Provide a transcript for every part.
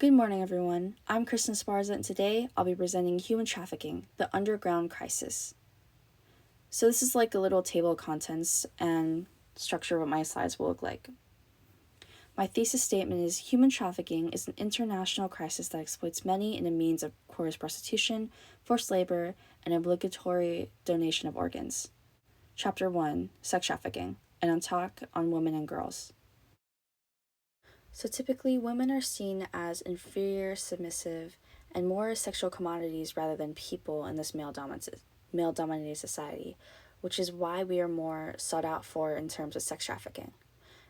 Good morning, everyone. I'm Kristen Sparza, and today I'll be presenting Human Trafficking, the Underground Crisis. So this is like a little table of contents and structure of what my slides will look like. My thesis statement is human trafficking is an international crisis that exploits many in a means of coerced prostitution, forced labor, and obligatory donation of organs. Chapter 1, Sex Trafficking, an attack on women and girls. So typically, women are seen as inferior, submissive, and more sexual commodities rather than people in this male-dominated society, which is why we are more sought out for in terms of sex trafficking.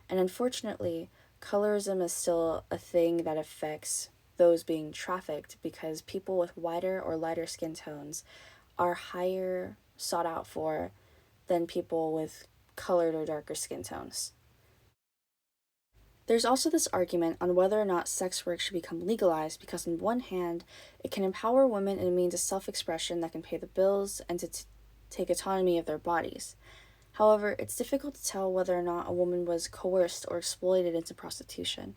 And unfortunately, colorism is still a thing that affects those being trafficked because people with whiter or lighter skin tones are higher sought out for than people with colored or darker skin tones. There's also this argument on whether or not sex work should become legalized because, on one hand, it can empower women in a means of self expression that can pay the bills and to take autonomy of their bodies. However, it's difficult to tell whether or not a woman was coerced or exploited into prostitution.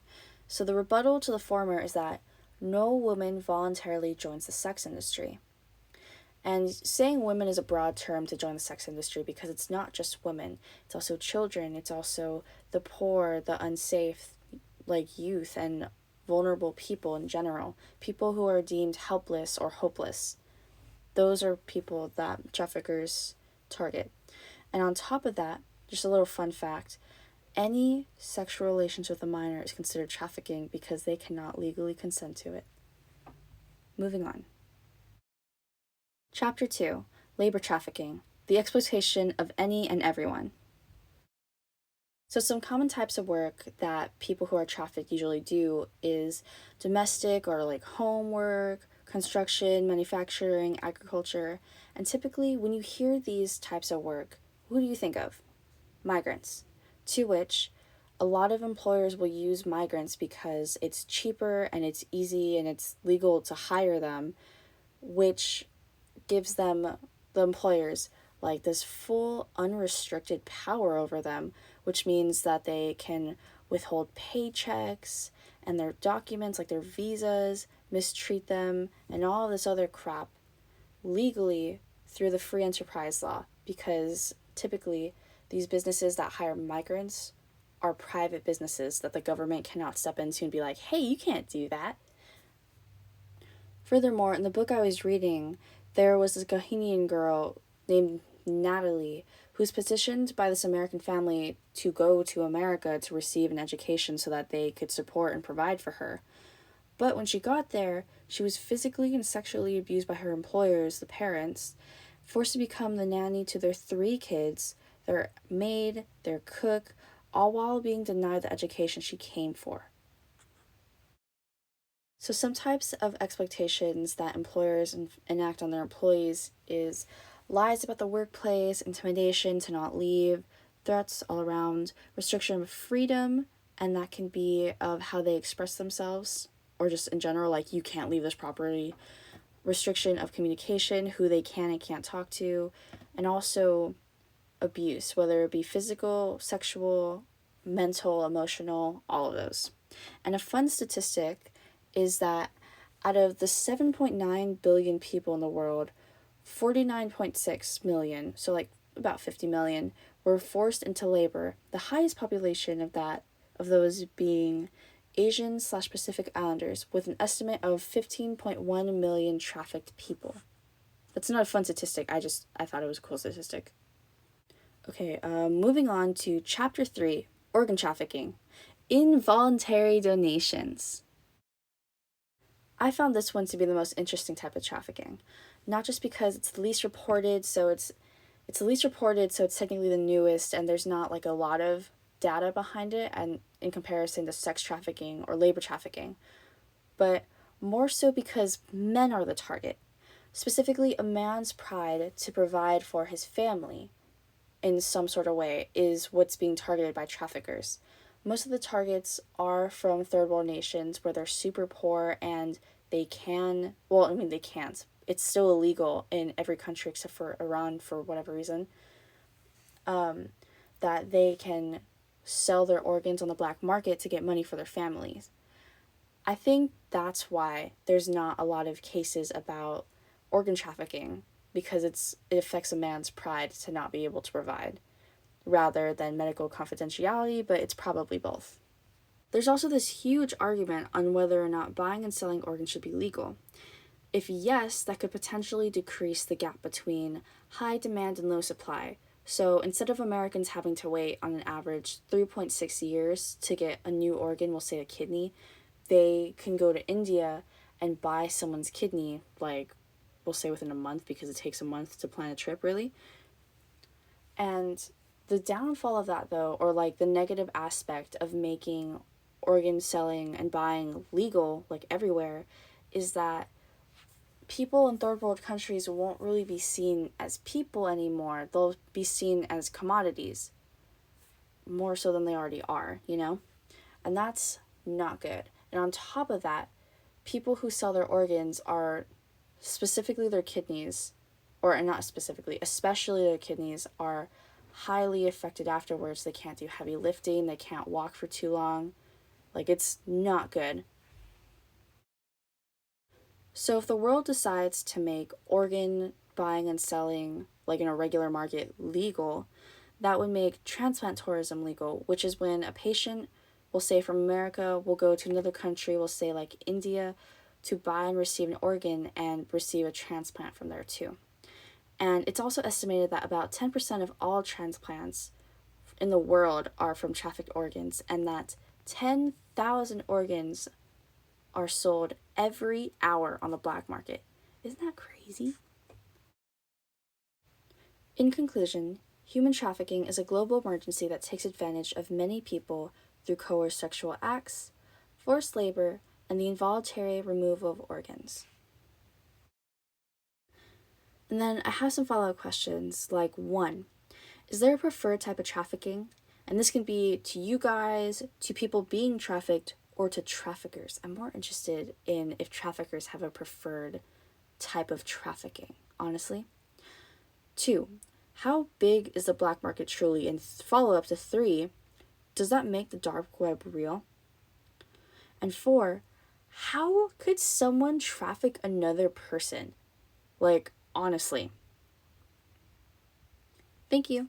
So, the rebuttal to the former is that no woman voluntarily joins the sex industry. And saying women is a broad term to join the sex industry because it's not just women, it's also children, it's also the poor, the unsafe, like youth and vulnerable people in general, people who are deemed helpless or hopeless. Those are people that traffickers target. And on top of that, just a little fun fact, any sexual relations with a minor is considered trafficking because they cannot legally consent to it. Moving on. Chapter 2, Labor Trafficking, the exploitation of any and everyone. So some common types of work that people who are trafficked usually do is domestic or like home work, construction, manufacturing, agriculture, and typically when you hear these types of work, who do you think of? Migrants, to which a lot of employers will use migrants because it's cheaper and it's easy and it's legal to hire them, which gives them, the employers, like this full unrestricted power over them, which means that they can withhold paychecks and their documents, like their visas, mistreat them, and all this other crap legally through the free enterprise law, because typically these businesses that hire migrants are private businesses that the government cannot step into and be like, hey, you can't do that. Furthermore, in the book I was reading, there was this Ghanaian girl named Natalie who was petitioned by this American family to go to America to receive an education so that they could support and provide for her. But when she got there, she was physically and sexually abused by her employers, the parents, forced to become the nanny to their 3 kids, their maid, their cook, all while being denied the education she came for. So some types of expectations that employers enact on their employees is lies about the workplace, intimidation to not leave, threats all around, restriction of freedom, and that can be of how they express themselves, or just in general, like you can't leave this property, restriction of communication, who they can and can't talk to, and also abuse, whether it be physical, sexual, mental, emotional, all of those. And a fun statistic is that out of the 7.9 billion people in the world, 49.6 million, so like about 50 million, were forced into labor, the highest population of those being Asian/Pacific Islanders, with an estimate of 15.1 million trafficked people. That's not a fun statistic, I thought it was a cool statistic. Okay, moving on to Chapter 3, Organ Trafficking, Involuntary Donations. I found this one to be the most interesting type of trafficking, not just because it's the least reported, so it's technically the newest, and there's not like a lot of data behind it, and in comparison to sex trafficking or labor trafficking, but more so because men are the target, specifically a man's pride to provide for his family in some sort of way is what's being targeted by traffickers. Most of the targets are from third world nations where they're super poor and they can't. It's still illegal in every country except for Iran for whatever reason. That they can sell their organs on the black market to get money for their families. I think that's why there's not a lot of cases about organ trafficking, because it affects a man's pride to not be able to provide, rather than medical confidentiality, but it's probably both. There's also this huge argument on whether or not buying and selling organs should be legal. If yes, that could potentially decrease the gap between high demand and low supply. So instead of Americans having to wait on an average 3.6 years to get a new organ, we'll say a kidney, they can go to India and buy someone's kidney, like, we'll say within a month, because it takes a month to plan a trip, really. And the downfall of that, though, or like the negative aspect of making organ selling and buying legal, like everywhere, is that people in third world countries won't really be seen as people anymore. They'll be seen as commodities, more so than they already are, you know? And that's not good. And on top of that, people who sell their organs are, specifically their kidneys, or not specifically, especially their kidneys, are highly affected afterwards. They can't do heavy lifting, they can't walk for too long. Like, it's not good. So if the world decides to make organ buying and selling, like in a regular market, legal, that would make transplant tourism legal, which is when a patient, we'll say from America, will go to another country, we'll say like India, to buy and receive an organ and receive a transplant from there too. And it's also estimated that about 10% of all transplants in the world are from trafficked organs, and that 10,000 organs are sold every hour on the black market. Isn't that crazy? In conclusion, human trafficking is a global emergency that takes advantage of many people through coerced sexual acts, forced labor, and the involuntary removal of organs. And then I have some follow-up questions, like 1, is there a preferred type of trafficking? And this can be to you guys, to people being trafficked, or to traffickers. I'm more interested in if traffickers have a preferred type of trafficking, honestly. 2, how big is the black market truly? And follow up to 3, does that make the dark web real? And 4, how could someone traffic another person? Like, honestly. Thank you.